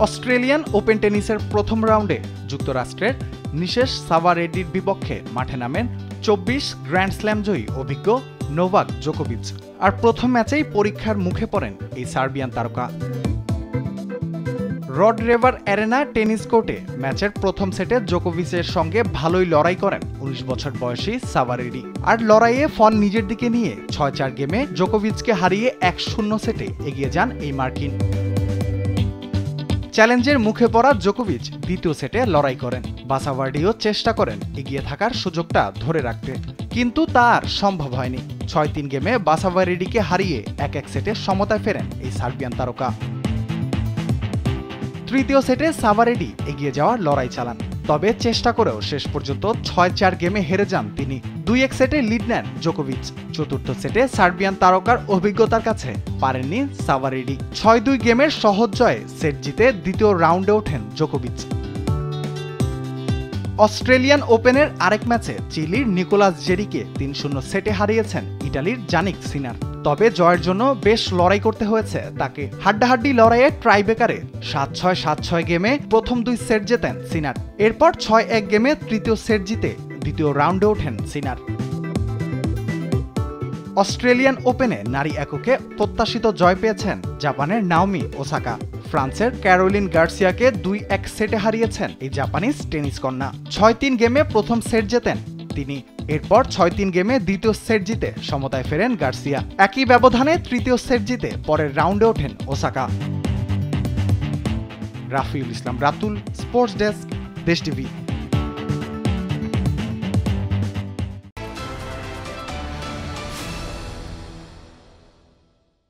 Australian open টেনিসের প্রথম রাউন্ডে যুক্তরাষ্ট্রের নিশেশ সাভারেডির বিপক্ষে মাঠে নামেন 24 গ্র্যান্ড স্ল্যাম জয়ী অভিজ্ঞ নোভাক জোকোভিচ। আর প্রথম ম্যাচেই পরীক্ষার মুখে পড়েন এই সার্বিয়ান তারকা। রড রিভার অ্যারেনা টেনিস কোর্টে ম্যাচের প্রথম সেটে জোকোভিচের সঙ্গে ভালোই লড়াই করেন 19 বছর বয়সী সাভারেডি। আর লড়াইয়ে ফল নিজের দিকে নিয়ে 6-4 গেমে জোকোভিচকে হারিয়ে 1-0 সেটে এগিয়ে যান এই মার্কিন। চ্যালেঞ্জের মুখে পড়া জোকোভিচ দ্বিতীয় সেটে লড়াই করেন। বাসাভার্ডিও চেষ্টা করেন এগিয়ে থাকার সুযোগটা ধরে রাখতে, কিন্তু তার সম্ভব হয়নি। 6-3 গেমে বাসাভার্ডিকে হারিয়ে 1-1 সেটে সমতায় ফেরেন এই সার্বিয়ান তারকা। তৃতীয় সেটে সাভারেডি এগিয়ে যাওয়ার লড়াই চালান, তবে চেষ্টা করেও শেষ পর্যন্ত 6-4 গেমে হেরে যান তিনি। 2-1 সেটে লিড নেন জোকোভিচ। চতুর্থ সেটে সার্বিয়ান তারকার অভিজ্ঞতার কাছে পারেননি সাভারেডি। 6-2 গেমের সহজ জয়ে সেট জিতে দ্বিতীয় রাউন্ডে ওঠেন জোকোভিচ। অস্ট্রেলিয়ান ওপেনের আরেক ম্যাচে চিলির নিকোলাস জেরিকে 3-0 সেটে হারিয়েছেন ইটালির জানিক সিনার। তবে জয়ের জন্য বেশ লড়াই করতে হয়েছে তাকে। হাড্ডাহাড্ডি লড়াইয়ে টাইব্রেকারে 7-6, 7-6 গেমে প্রথম 2 সেট জেতেন সিনার। এরপর 6-1 গেমে তৃতীয় সেট জিতে দ্বিতীয় রাউন্ডে ওঠেন সিনার। অস্ট্রেলিয়ান ওপেনে নারী এককে প্রত্যাশিত জয় পেয়েছেন জাপানের নাওমি ওসাকা। ফ্রান্সের ক্যারোলিন গার্সিয়াকে 2-1 সেটে হারিয়েছেন এই জাপানিজ টেনিস কন্যা। 6-3 গেমে প্রথম সেট জেতেন তিনি। এরপর 6-3 গেমে দ্বিতীয় সেট জিতে সমতায় ফেরেন গার্সিয়া। একই ব্যবধানে তৃতীয় সেট জিতে পরের রাউন্ডে ওঠেন ওসাকা। রাফিউল ইসলাম রাতুল, স্পোর্টস ডেস্ক, দেশ টিভি।